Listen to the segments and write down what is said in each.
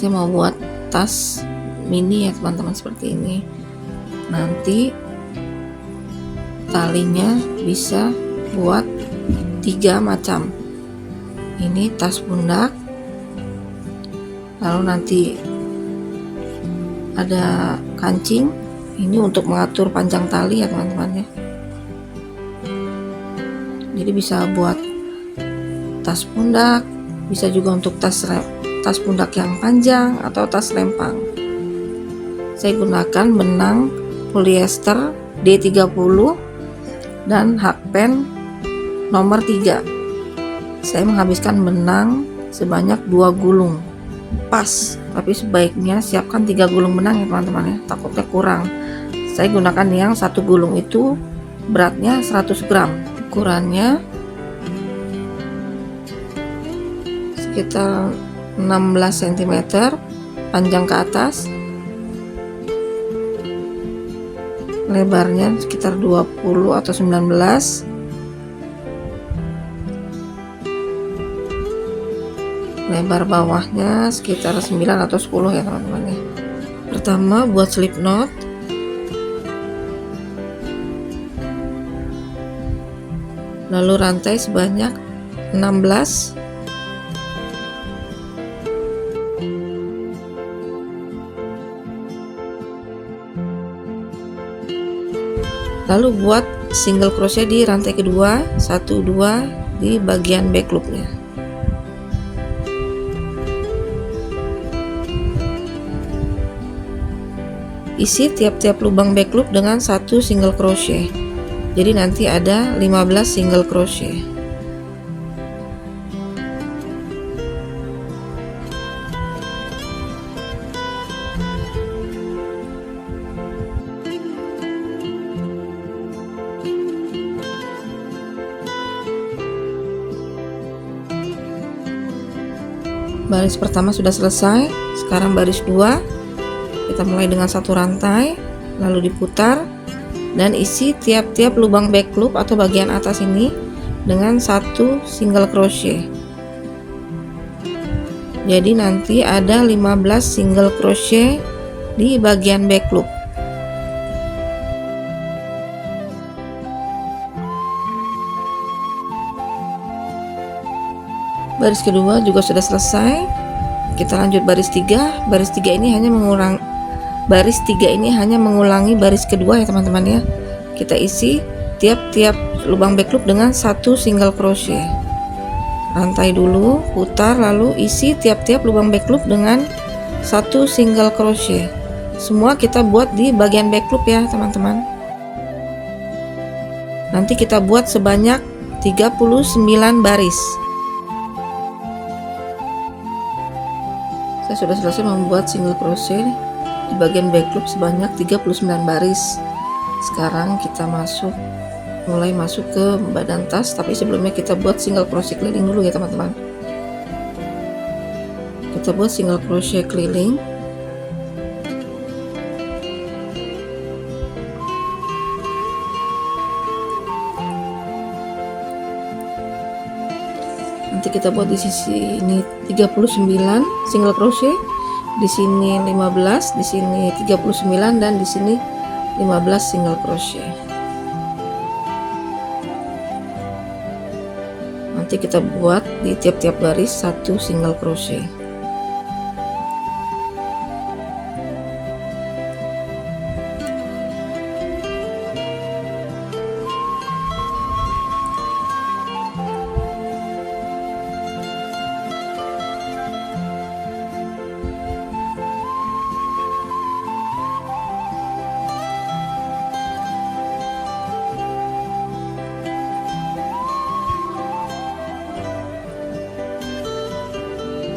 saya mau buat tas mini ya teman-teman, seperti ini. Nanti talinya bisa buat 3 macam. Ini tas pundak, lalu nanti ada kancing, ini untuk mengatur panjang tali ya teman-teman ya. Jadi bisa buat tas pundak, bisa juga untuk tas pundak yang panjang atau tas lempang. Saya gunakan benang polyester D30 dan hakpen nomor 3. Saya menghabiskan benang sebanyak 2 gulung pas, tapi sebaiknya siapkan 3 gulung benang ya teman-teman ya, takutnya kurang. Saya gunakan yang 1 gulung itu beratnya 100 gram, ukurannya sekitar 16 cm panjang ke atas, lebarnya sekitar 20 atau 19, lebar bawahnya sekitar 9 atau 10 ya teman-teman ya. Pertama buat slip knot. Lalu rantai sebanyak 16. Lalu buat single crochet di rantai kedua, 1 2 di bagian back loopnya. Isi tiap-tiap lubang back loop dengan 1 single crochet. Jadi nanti ada 15 single crochet. Baris pertama sudah selesai. Sekarang baris 2. Kita mulai dengan 1 rantai, lalu diputar dan isi tiap-tiap lubang back loop atau bagian atas ini dengan 1 single crochet. Jadi nanti ada 15 single crochet di bagian back loop. Baris kedua juga sudah selesai. Kita lanjut baris 3. Baris 3 ini hanya mengulangi baris kedua ya teman-teman ya. Kita isi tiap-tiap lubang back loop dengan 1 single crochet. Rantai dulu, putar, lalu isi tiap-tiap lubang back loop dengan 1 single crochet. Semua kita buat di bagian back loop ya teman-teman. Nanti kita buat sebanyak 39 baris. Saya sudah selesai membuat single crochet di bagian back loop sebanyak 39 baris. Sekarang kita mulai masuk ke badan tas, tapi sebelumnya kita buat single crochet keliling dulu ya teman-teman. Kita buat single crochet keliling. Nanti kita buat di sisi ini 39 single crochet, di sini 15, di sini 39 dan di sini 15 single crochet. Nanti kita buat di tiap-tiap baris 1 single crochet.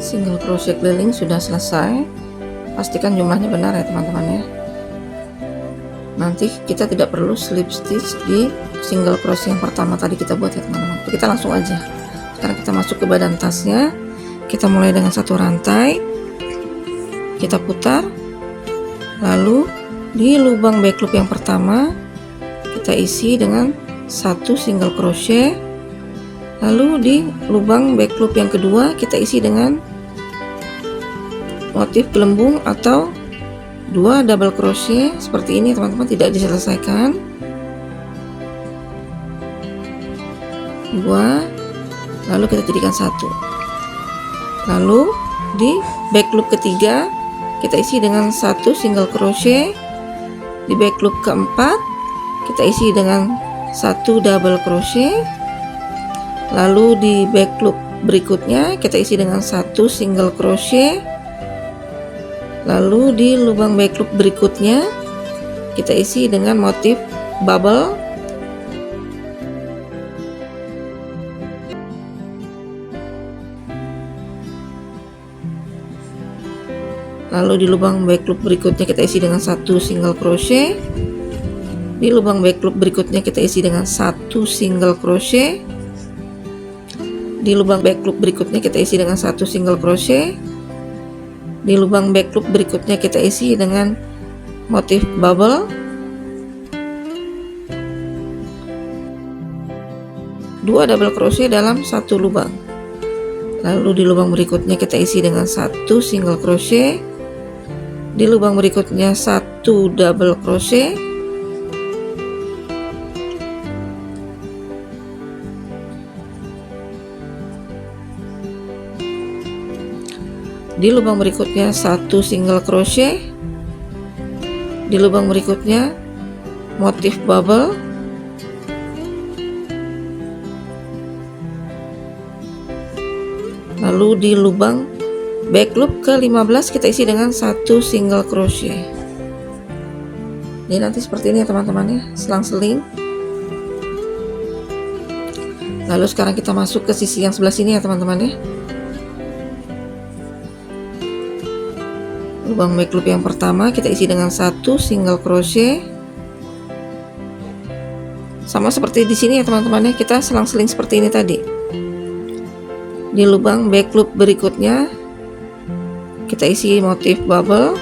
Single crochet keliling sudah selesai. Pastikan jumlahnya benar ya teman-teman ya. Nanti kita tidak perlu slip stitch di single crochet yang pertama tadi kita buat ya teman-teman. Kita langsung aja. Sekarang kita masuk ke badan tasnya. Kita mulai dengan 1 rantai, kita putar, lalu di lubang back loop yang pertama kita isi dengan 1 single crochet, lalu di lubang back loop yang kedua kita isi dengan motif gelembung atau 2 double crochet seperti ini teman-teman, tidak diselesaikan. 2, lalu kita jadikan 1. Lalu di back loop ketiga kita isi dengan 1 single crochet. Di back loop keempat kita isi dengan 1 double crochet. Lalu di back loop berikutnya kita isi dengan 1 single crochet. Lalu di lubang back loop berikutnya kita isi dengan motif bubble. Lalu di lubang back loop berikutnya kita isi dengan 1 single crochet. Di lubang back loop berikutnya kita isi dengan 1 single crochet. Di lubang back loop berikutnya kita isi dengan 1 single crochet. Di lubang back loop berikutnya kita isi dengan motif bubble. 2 double crochet dalam 1 lubang. Lalu di lubang berikutnya kita isi dengan 1 single crochet. Di lubang berikutnya 1 double crochet. Di lubang berikutnya 1 single crochet. Di lubang berikutnya motif bubble. Lalu di lubang back loop ke-15 kita isi dengan 1 single crochet. Jadi nanti seperti ini ya teman-teman ya, selang-seling. Lalu sekarang kita masuk ke sisi yang sebelah sini ya teman-teman ya. Lubang back loop yang pertama kita isi dengan 1 single crochet. Sama seperti di sini ya teman-teman ya, kita selang-seling seperti ini tadi. Di lubang back loop berikutnya kita isi motif bubble.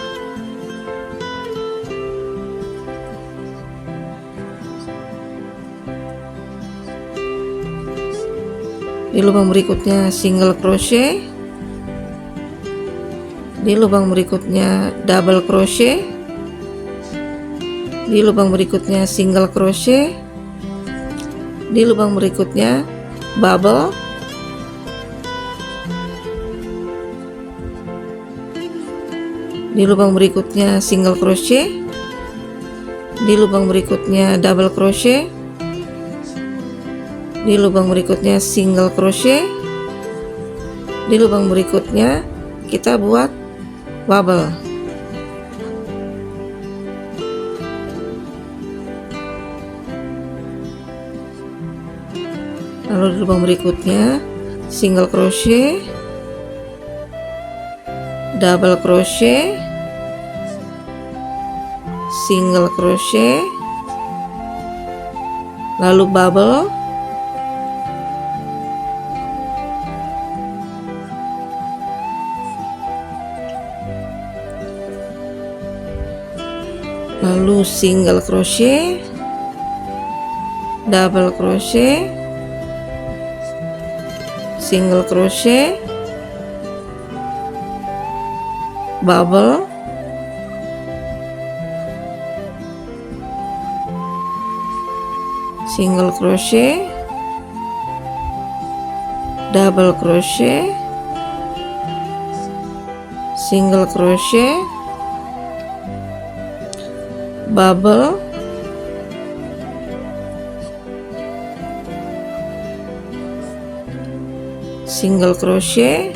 Di lubang berikutnya single crochet. Di lubang berikutnya double crochet. Di lubang berikutnya single crochet. Di lubang berikutnya bubble. Di lubang berikutnya single crochet. Di lubang berikutnya double crochet. Di lubang berikutnya single crochet. Di lubang berikutnya kita buat bubble. Lalu di lubang berikutnya single crochet, double crochet, single crochet, lalu bubble, lalu single crochet, double crochet, single crochet, bubble, single crochet, double crochet, single crochet, bubble, single crochet,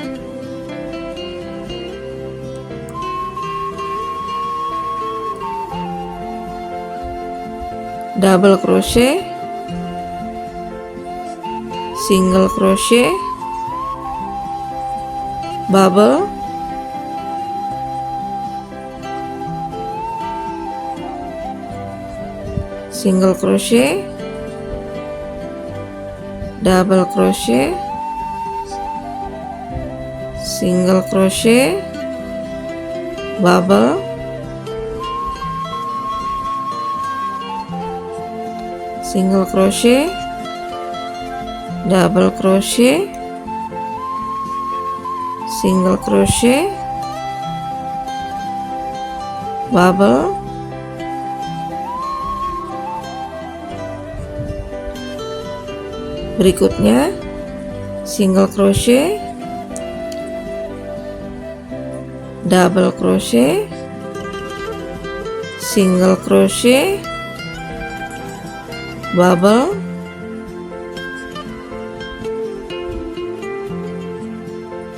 double crochet, single crochet, bubble, single crochet, double crochet, single crochet, bubble, single crochet, double crochet, single crochet, bubble, berikutnya single crochet, double crochet, single crochet, bubble,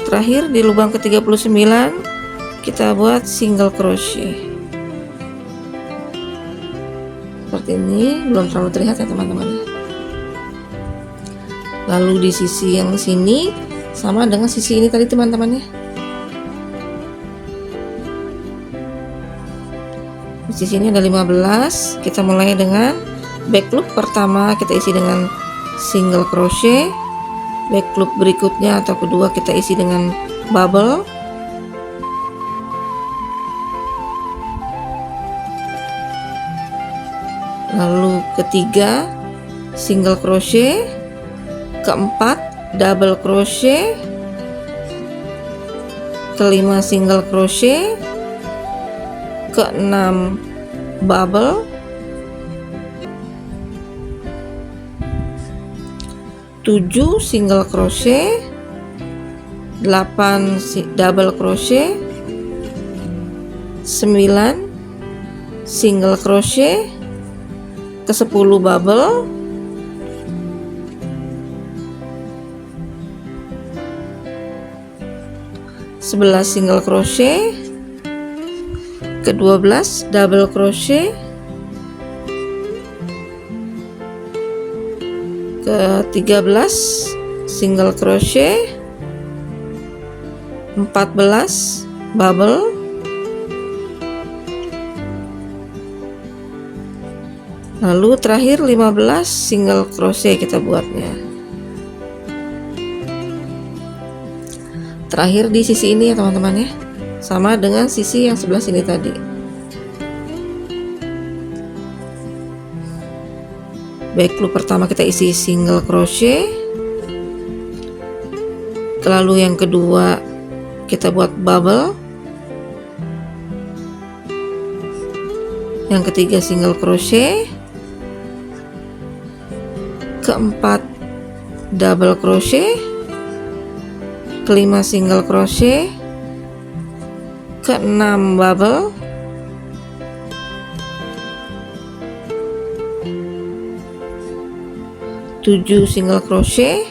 terakhir di lubang ke-39 kita buat single crochet. Seperti ini, belum terlalu terlihat ya teman-teman. Lalu di sisi yang sini sama dengan sisi ini tadi teman-teman ya. Di sisi ini ada 15. Kita mulai dengan back loop pertama, kita isi dengan single crochet. Back loop berikutnya atau kedua kita isi dengan bubble. Lalu ketiga single crochet, keempat double crochet, kelima single crochet, keenam bubble, 7 single crochet, 8 double crochet, 9 single crochet, ke-10 bubble, 11 single crochet, ke-12 double crochet, ke-13 single crochet, 14 bubble, lalu terakhir 15 single crochet kita buatnya. Terakhir di sisi ini ya teman-teman ya, sama dengan sisi yang sebelah sini tadi. Back loop pertama kita isi single crochet, lalu yang kedua kita buat bubble, yang ketiga single crochet, keempat double crochet, kelima single crochet, keenam bubble, 7 single crochet,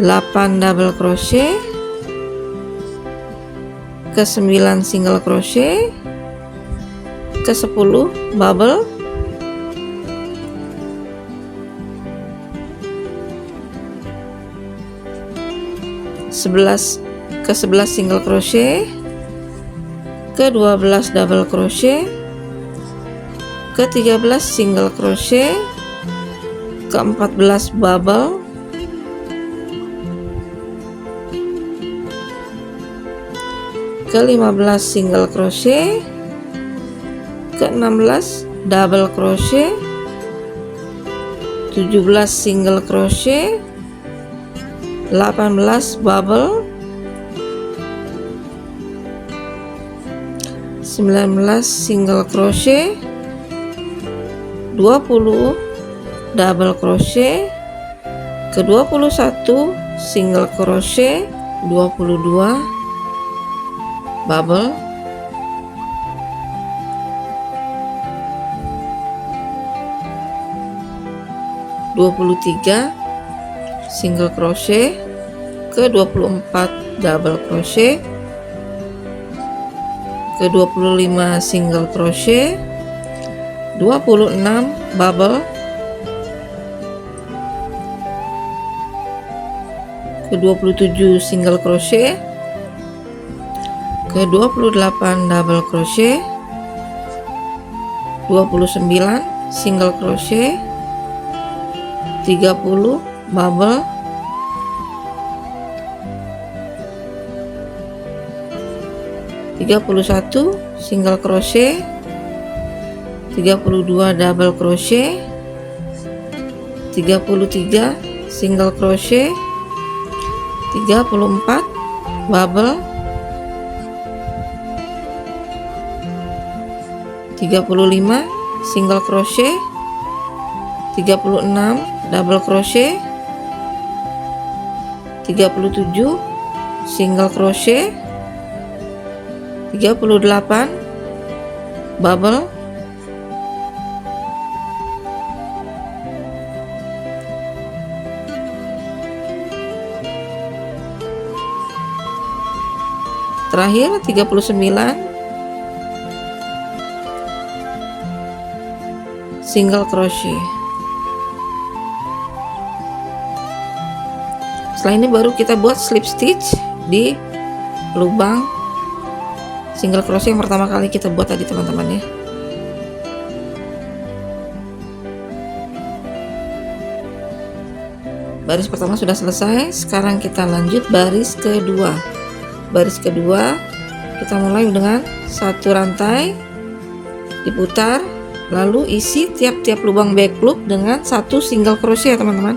8 double crochet, ke-9 single crochet, ke-10 bubble, 11 ke-11 single crochet, ke-12 double crochet, ke-13 single crochet, ke-14 bubble, ke-15 single crochet, ke-16 double crochet, 17 single crochet, 18 bubble, 19 single crochet, 20 double crochet, ke-21 single crochet, 22 bubble, 23 single crochet, ke-24 double crochet, ke-25 single crochet, 26 bubble, ke-27 single crochet, ke-28 double crochet, 29 single crochet, 30 bubble, 31 single crochet, 32 double crochet, 33 single crochet, 34 bubble, 35 single crochet, 36 double crochet, 37 single crochet, 38 bubble, 39 single crochet. Setelah ini baru kita buat slip stitch di lubang single crochet yang pertama kali kita buat tadi, teman-teman ya. Baris pertama sudah selesai, sekarang kita lanjut baris kedua. Baris kedua kita mulai dengan satu rantai, diputar, lalu isi tiap-tiap lubang back loop dengan satu single crochet, teman-teman.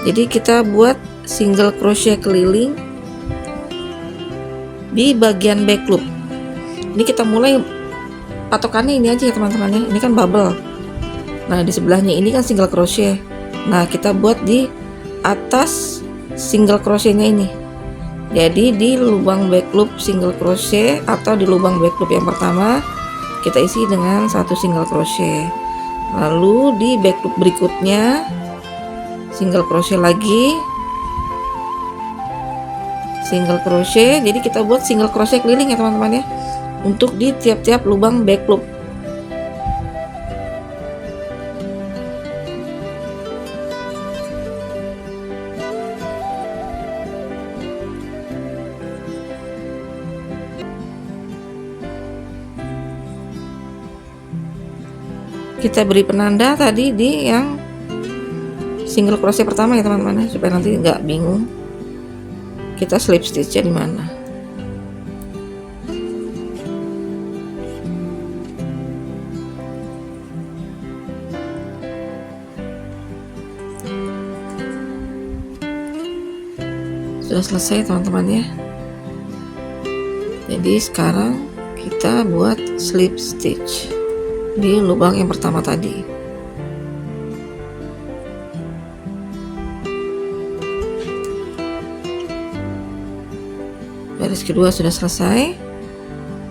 Jadi kita buat single crochet keliling di bagian back loop. Ini kita mulai patokannya ini aja ya, teman-teman ya. Ini kan bubble. Nah, di sebelahnya ini kan single crochet. Nah, kita buat di atas single crochetnya ini. Jadi di lubang back loop single crochet atau di lubang back loop yang pertama kita isi dengan satu single crochet. Lalu di back loop berikutnya single crochet lagi, single crochet. Jadi kita buat single crochet keliling ya, teman-teman ya, untuk di tiap-tiap lubang back loop. Kita beri penanda tadi di yang single crochet pertama ya, teman-teman ya, supaya nanti nggak bingung kita slip stitchnya di mana. Sudah selesai, teman-teman ya. Jadi sekarang kita buat slip stitch di lubang yang pertama tadi. Baris kedua sudah selesai.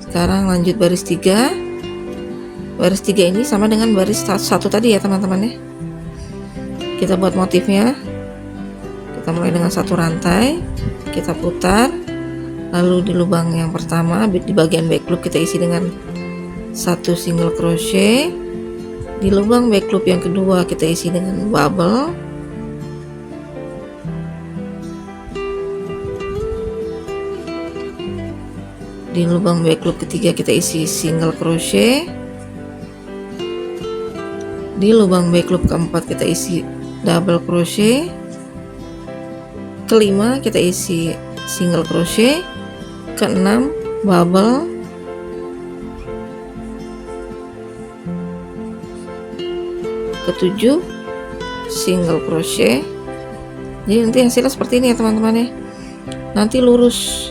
Sekarang lanjut baris 3. Baris 3 ini sama dengan baris satu tadi ya, teman-teman ya. Kita buat motifnya. Kita mulai dengan satu rantai, kita putar, lalu di lubang yang pertama di bagian back loop kita isi dengan satu single crochet. Di lubang back loop yang kedua kita isi dengan bubble, di lubang back loop ketiga kita isi single crochet, di lubang back loop keempat kita isi double crochet, kelima kita isi single crochet, keenam bubble, ketujuh single crochet. Jadi nanti hasilnya seperti ini ya, teman-teman ya. Nanti lurus,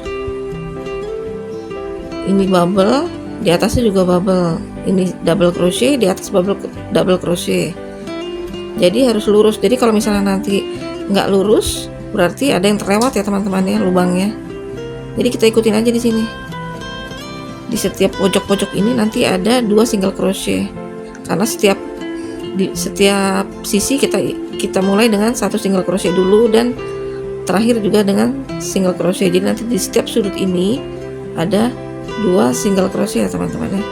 ini bubble, di atasnya juga bubble, ini double crochet, di atas double crochet. Jadi harus lurus. Jadi kalau misalnya nanti nggak lurus berarti ada yang terlewat ya, teman-teman ya, lubangnya. Jadi kita ikutin aja di sini. Di setiap pojok-pojok ini nanti ada 2 single crochet, karena di setiap sisi kita mulai dengan satu single crochet dulu dan terakhir juga dengan single crochet. Jadi nanti di setiap sudut ini ada 2 single crochet ya, teman-teman ya.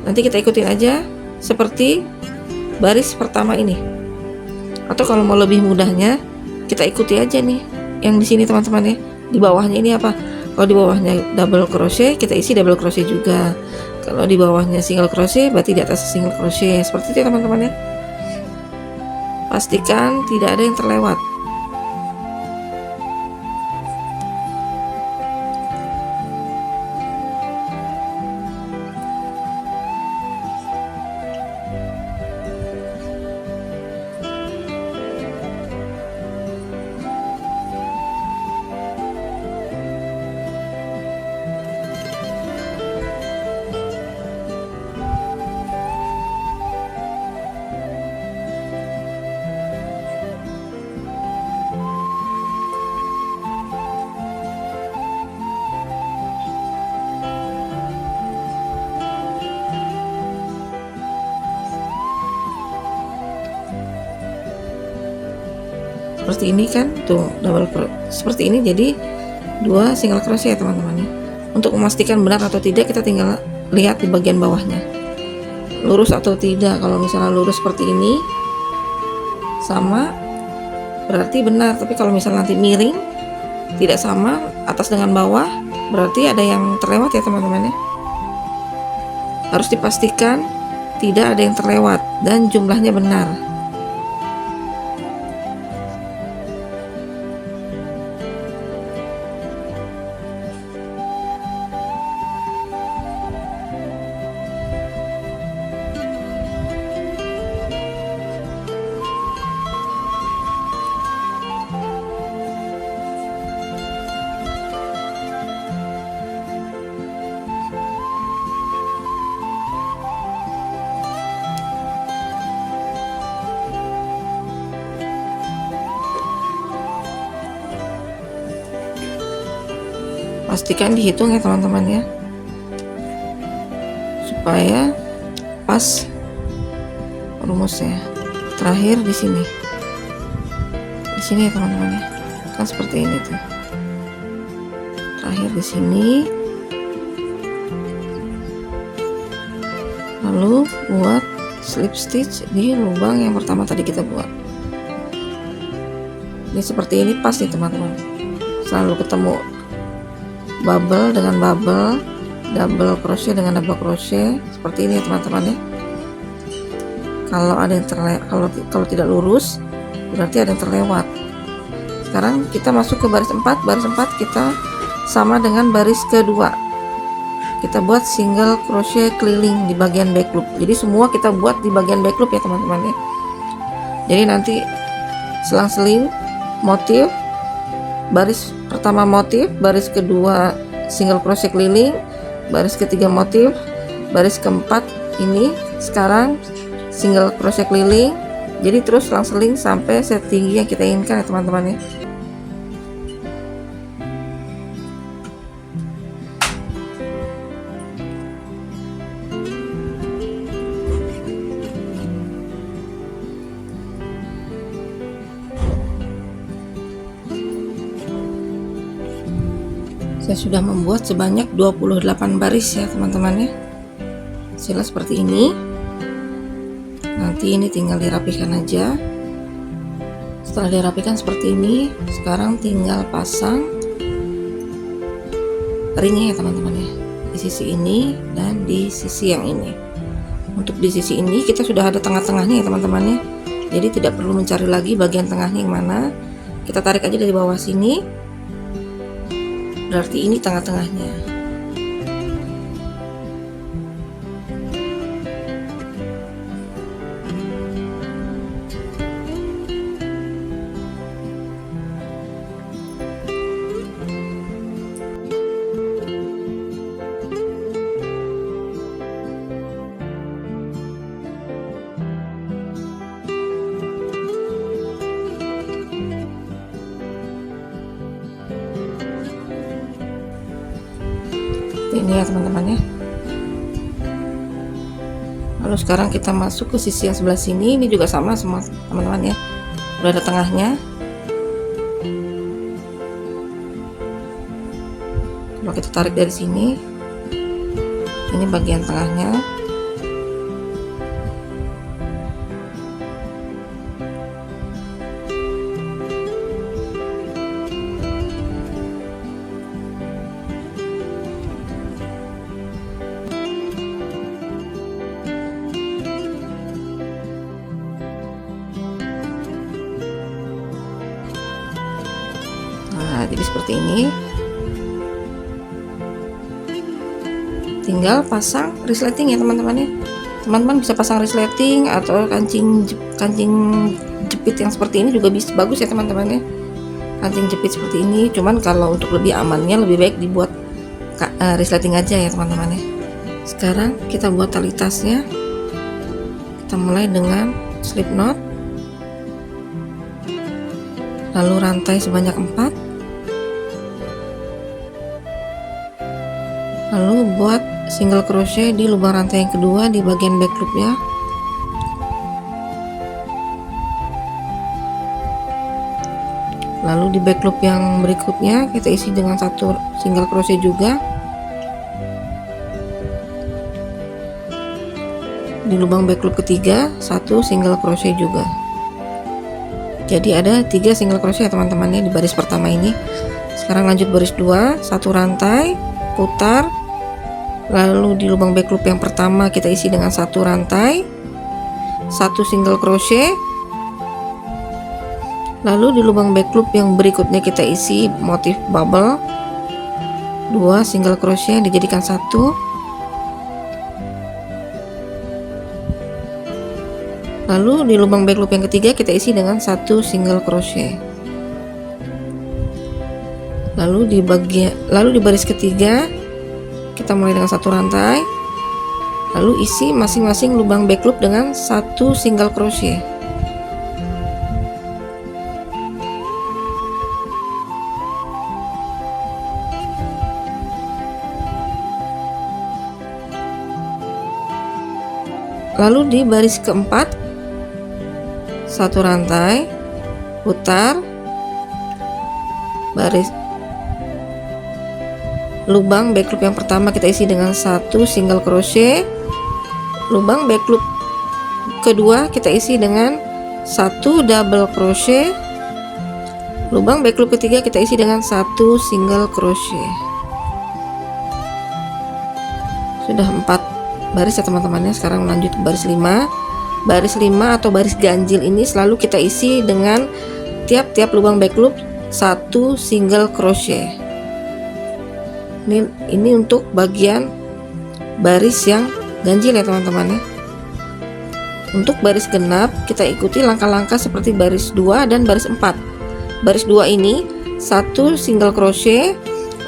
Nanti kita ikutin aja seperti baris pertama ini. Atau kalau mau lebih mudahnya kita ikuti aja nih yang di sini, teman-teman ya. Di bawahnya ini apa? Kalau di bawahnya double crochet kita isi double crochet juga. Kalau di bawahnya single crochet berarti di atas single crochet. Seperti itu ya, teman-teman ya. Pastikan tidak ada yang terlewat. seperti ini kan, tuh seperti ini, jadi 2 single crochet ya teman-teman ya. Untuk memastikan benar atau tidak, kita tinggal lihat di bagian bawahnya lurus atau tidak. Kalau misalnya lurus seperti ini sama, berarti benar. Tapi kalau misalnya nanti miring tidak sama, atas dengan bawah, berarti ada yang terlewat ya teman-teman ya. Harus dipastikan tidak ada yang terlewat dan jumlahnya benar. Pastikan dihitung ya teman-teman ya, supaya pas rumusnya. Terakhir di sini ya teman-teman ya, kan seperti ini tuh. Terakhir di sini, lalu buat slip stitch di lubang yang pertama tadi kita buat. Ini seperti ini pas nih teman-teman. Selalu ketemu bubble dengan bubble, double crochet dengan double crochet, seperti ini ya teman-teman ya. Kalau ada yang kalau tidak lurus, berarti ada yang terlewat. Sekarang kita masuk ke baris 4. Baris 4 kita sama dengan baris kedua. Kita buat single crochet keliling di bagian back loop. Jadi semua kita buat di bagian back loop ya teman-teman ya. Jadi nanti selang-seling motif, baris pertama motif, baris kedua single crochet keliling, baris ketiga motif, baris keempat ini sekarang single crochet keliling. Jadi terus selang-seling sampai setinggi yang kita inginkan ya teman-teman ya. Saya sudah membuat sebanyak 28 baris ya teman-teman ya. Hasilnya seperti ini. Nanti ini tinggal dirapikan aja. Setelah dirapikan seperti ini, sekarang tinggal pasang ringnya ya teman-teman ya, di sisi ini dan di sisi yang ini. Untuk di sisi ini kita sudah ada tengah-tengahnya ya teman-teman ya, jadi tidak perlu mencari lagi bagian tengahnya yang mana. Kita tarik aja dari bawah sini, berarti ini tengah-tengahnya. Ini ya teman-teman ya. Lalu sekarang kita masuk ke sisi yang sebelah sini. Ini juga sama semua teman-teman ya, udah ada tengahnya. Kalau kita tarik dari sini, ini bagian tengahnya. Nah, jadi seperti ini. Tinggal pasang resleting ya teman-teman ya. Teman-teman bisa pasang resleting atau kancing jepit yang seperti ini juga bisa, bagus ya teman-teman ya. Kancing jepit seperti ini. Cuman kalau untuk lebih amannya lebih baik dibuat resleting aja ya teman-teman ya. Sekarang kita buat tali tasnya. Kita mulai dengan slip knot, lalu rantai sebanyak 4, lalu buat single crochet di lubang rantai yang kedua di bagian back loop ya. Lalu di back loop yang berikutnya kita isi dengan satu single crochet juga. Di lubang back loop ketiga satu single crochet juga. Jadi ada 3 single crochet ya teman-teman ya di baris pertama ini. Sekarang lanjut baris 2, satu rantai, putar. Lalu di lubang back loop yang pertama kita isi dengan satu rantai, satu single crochet. Lalu di lubang back loop yang berikutnya kita isi motif bubble, 2 single crochet dijadikan satu. Lalu di lubang back loop yang ketiga kita isi dengan satu single crochet. Lalu di baris ketiga kita mulai dengan satu rantai, lalu isi masing-masing lubang back loop dengan satu single crochet. Lalu di baris keempat satu rantai, putar, baris lubang back loop yang pertama kita isi dengan satu single crochet, lubang back loop kedua kita isi dengan satu double crochet, lubang back loop ketiga kita isi dengan satu single crochet. Sudah 4 baris ya teman-teman ya. Sekarang lanjut ke baris 5. Baris 5 atau baris ganjil ini selalu kita isi dengan tiap-tiap lubang back loop satu single crochet. Ini untuk bagian baris yang ganjil ya teman-teman ya. Untuk baris genap kita ikuti langkah-langkah seperti baris 2 dan baris 4. Baris 2 ini satu single crochet,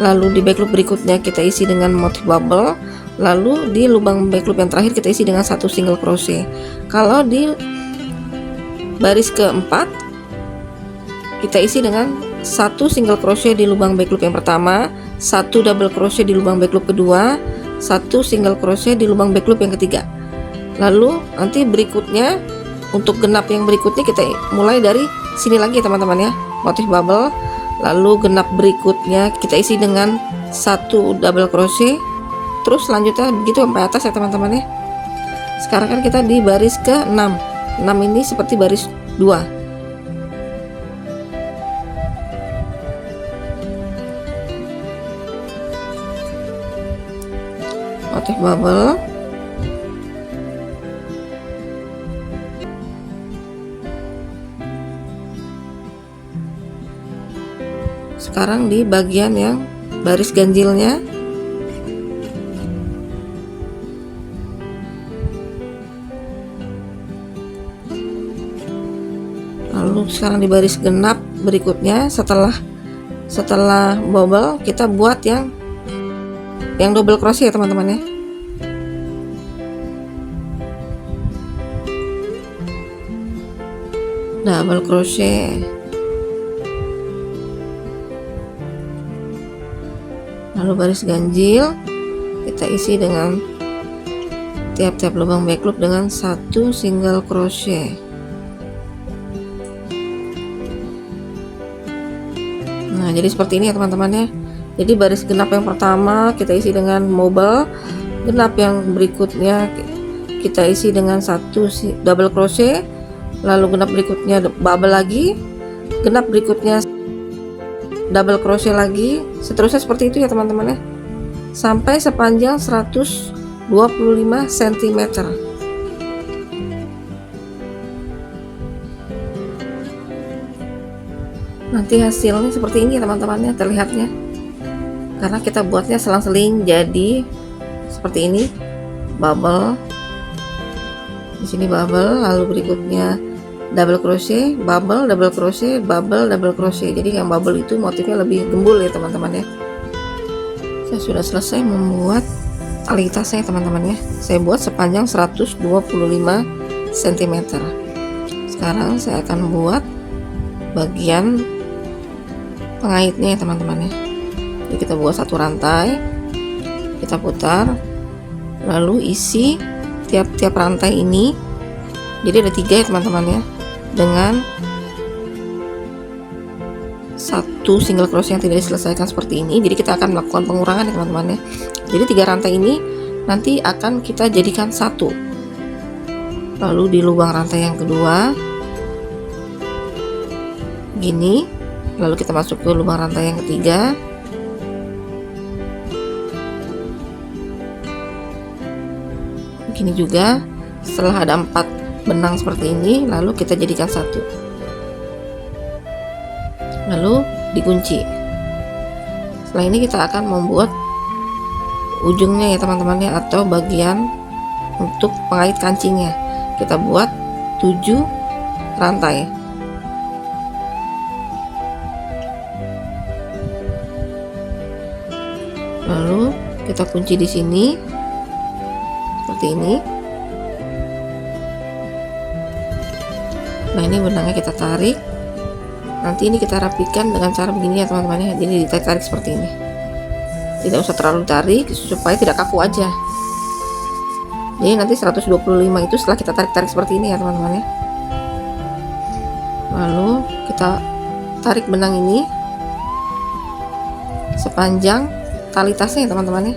lalu di back loop berikutnya kita isi dengan motif bubble, lalu di lubang back loop yang terakhir kita isi dengan satu single crochet. Kalau di baris keempat kita isi dengan satu single crochet di lubang back loop yang pertama, satu double crochet di lubang back loop kedua, satu single crochet di lubang back loop yang ketiga. Lalu nanti berikutnya untuk genap yang berikutnya kita mulai dari sini lagi ya teman-teman ya, motif bubble. Lalu genap berikutnya kita isi dengan satu double crochet, terus selanjutnya begitu sampai atas ya teman-teman ya. Sekarang kan kita di baris ke 6 ini seperti baris 2. Motif bubble, sekarang di bagian yang baris ganjilnya lalu sekarang di baris genap berikutnya setelah bubble kita buat yang double crochet ya teman-teman ya. Double crochet, lalu baris ganjil kita isi dengan tiap-tiap lubang back loop dengan satu single crochet. Nah jadi seperti ini ya teman-teman ya. Jadi baris genap yang pertama kita isi dengan bubble, genap yang berikutnya kita isi dengan satu double crochet, lalu genap berikutnya bubble lagi, genap berikutnya double crochet lagi, seterusnya seperti itu ya teman-teman ya, sampai sepanjang 125 cm. Nanti hasilnya seperti ini ya teman-teman ya, terlihatnya karena kita buatnya selang-seling, jadi seperti ini. Bubble di sini, bubble, lalu berikutnya double crochet, bubble, double crochet, bubble, double crochet. Jadi yang bubble itu motifnya lebih gembul ya teman-teman ya. Saya sudah selesai membuat tali tasnya teman-teman ya. Saya buat sepanjang 125 cm. Sekarang saya akan buat bagian pengaitnya ya teman-teman ya. Jadi kita buat satu rantai, kita putar, lalu isi tiap-tiap rantai ini. Jadi ada 3 ya teman-teman ya, dengan satu single crochet yang tidak diselesaikan seperti ini. Jadi kita akan melakukan pengurangan ya teman-teman ya. Jadi 3 rantai ini nanti akan kita jadikan satu. Lalu di lubang rantai yang kedua gini, lalu kita masuk ke lubang rantai yang ketiga. Begini juga, setelah ada 4 benang seperti ini, lalu kita jadikan satu, lalu dikunci. Setelah ini kita akan membuat ujungnya ya teman-teman ya, atau bagian untuk pengait kancingnya. Kita buat 7 rantai. Lalu kita kunci di sini seperti ini. Nah, ini benangnya kita tarik. Nanti ini kita rapikan dengan cara begini ya teman-teman ya. Jadi ditarik seperti ini. Tidak usah terlalu tarik supaya tidak kaku aja. Jadi nanti 125 itu setelah kita tarik-tarik seperti ini ya teman-teman ya. Lalu kita tarik benang ini sepanjang tali tasnya ya teman-teman ya.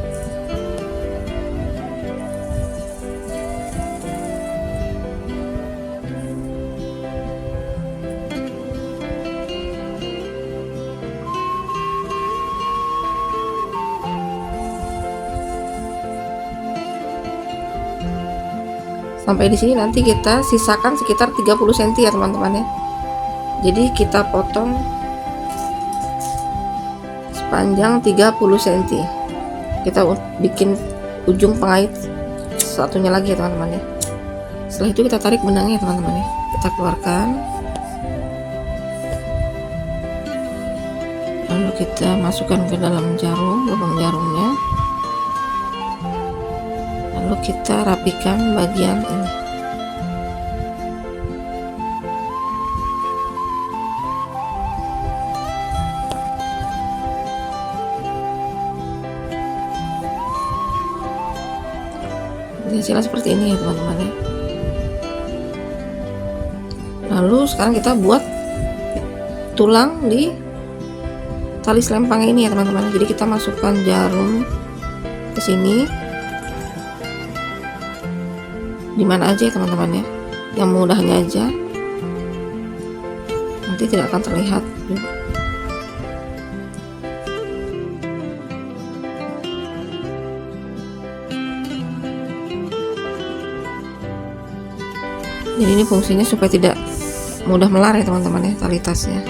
Sampai di sini nanti kita sisakan sekitar 30 cm ya teman-teman ya. Jadi kita potong sepanjang 30 cm. Kita bikin ujung pengait satunya lagi ya teman-teman ya. Setelah itu kita tarik benangnya teman-teman ya. Kita keluarkan. Lalu kita masukkan ke dalam jarum, lubang jarumnya. Lalu kita rapikan bagian ini. Hasilnya seperti ini ya teman-teman ya. Lalu sekarang kita buat tulang di tali selempang ini ya teman-teman. Jadi kita masukkan jarum ke sini, dimana aja ya teman-teman ya, yang mudahnya aja, nanti tidak akan terlihat. Jadi ini fungsinya supaya tidak mudah melar ya teman-teman ya, tali tasnya.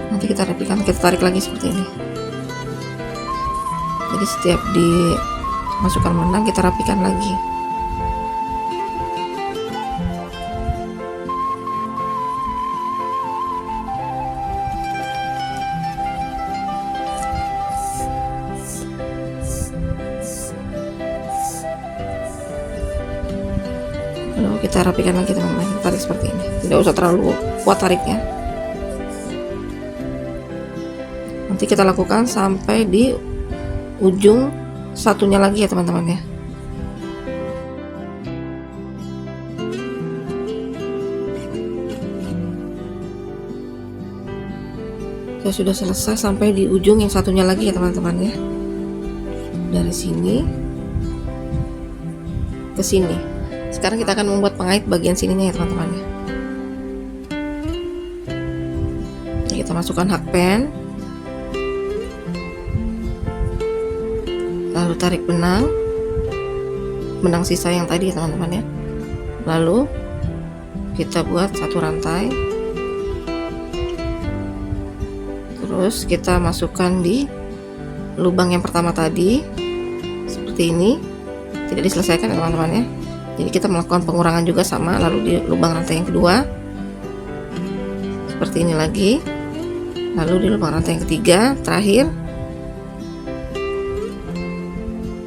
Nanti kita rapikan, kita tarik lagi seperti ini. Jadi setiap dimasukkan benang kita rapikan lagi. Lalu kita rapikan lagi teman-teman, tarik seperti ini. Tidak usah terlalu kuat tariknya. Nanti kita lakukan sampai di ujung satunya lagi ya teman-teman ya. Kita sudah selesai sampai di ujung yang satunya lagi ya teman-teman ya. Dari sini ke sini. Sekarang kita akan membuat pengait bagian sininya ya teman-teman ya. Kita masukkan hakpen, lalu tarik benang sisa yang tadi ya teman-teman ya. Lalu kita buat satu rantai, terus kita masukkan di lubang yang pertama tadi seperti ini. Tidak diselesaikan ya teman-teman ya. Jadi kita melakukan pengurangan juga sama, lalu di lubang rantai yang kedua seperti ini lagi, lalu di lubang rantai yang ketiga terakhir.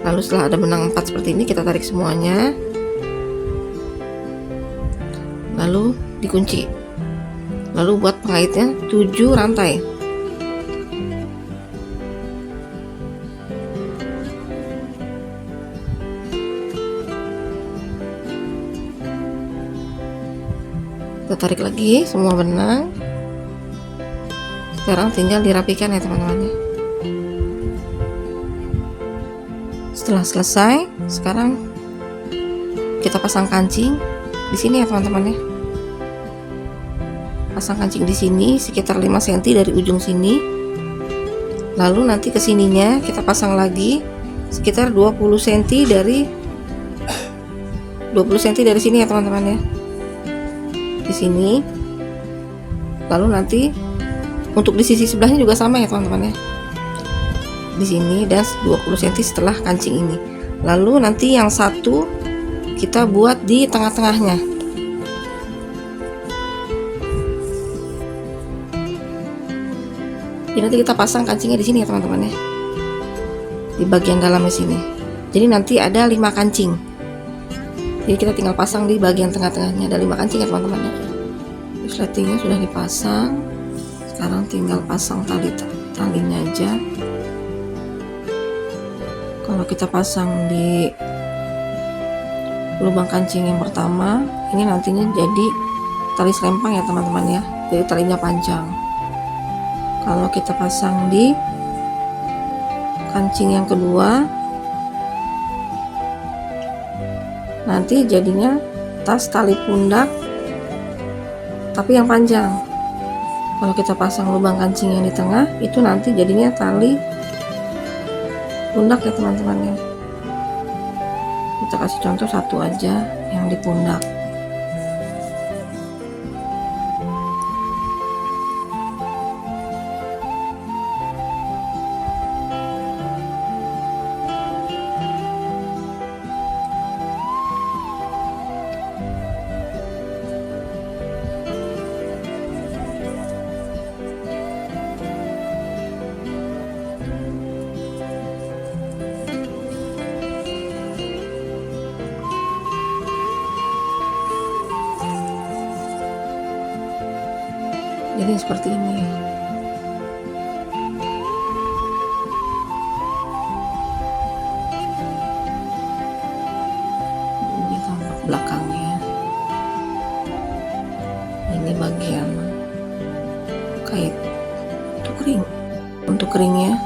Lalu setelah ada benang 4 seperti ini kita tarik semuanya, lalu dikunci. Lalu buat pengaitnya 7 rantai. Kita Kita tarik lagi semua benang. Sekarang tinggal dirapikan ya teman-teman ya. Setelah selesai, sekarang kita pasang kancing di sini ya teman-teman ya. Pasang kancing di sini sekitar 5 cm dari ujung sini. Lalu nanti ke sininya kita pasang lagi sekitar 20 cm dari sini ya teman-teman ya. Di sini. Lalu nanti untuk di sisi sebelahnya juga sama ya teman-teman ya. Di sini dan 20 cm setelah kancing ini. Lalu nanti yang satu kita buat di tengah-tengahnya. Jadi nanti kita pasang kancingnya di sini ya teman-teman ya. Di bagian dalamnya sini. Jadi nanti ada 5 kancing. Jadi kita tinggal pasang di bagian tengah-tengahnya, ada 5 kancing ya teman-teman ya. Resletingnya sudah dipasang. Sekarang tinggal pasang talinya aja. Kalau kita pasang di lubang kancing yang pertama, ini nantinya jadi tali selempang ya teman-teman ya. Jadi talinya panjang. Kalau kita pasang di kancing yang kedua, nanti jadinya tas tali pundak tapi yang panjang. Kalau kita pasang lubang kancing yang di tengah, itu nanti jadinya tali pundak ya teman-teman ya. Kita kasih contoh satu aja yang di pundak. Jadi seperti ini. Ini tampak belakangnya. Ini bagian kait untuk keringnya.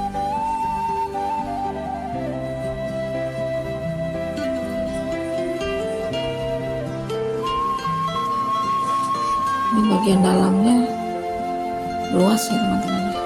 Ini bagian dalamnya luas ya teman-teman.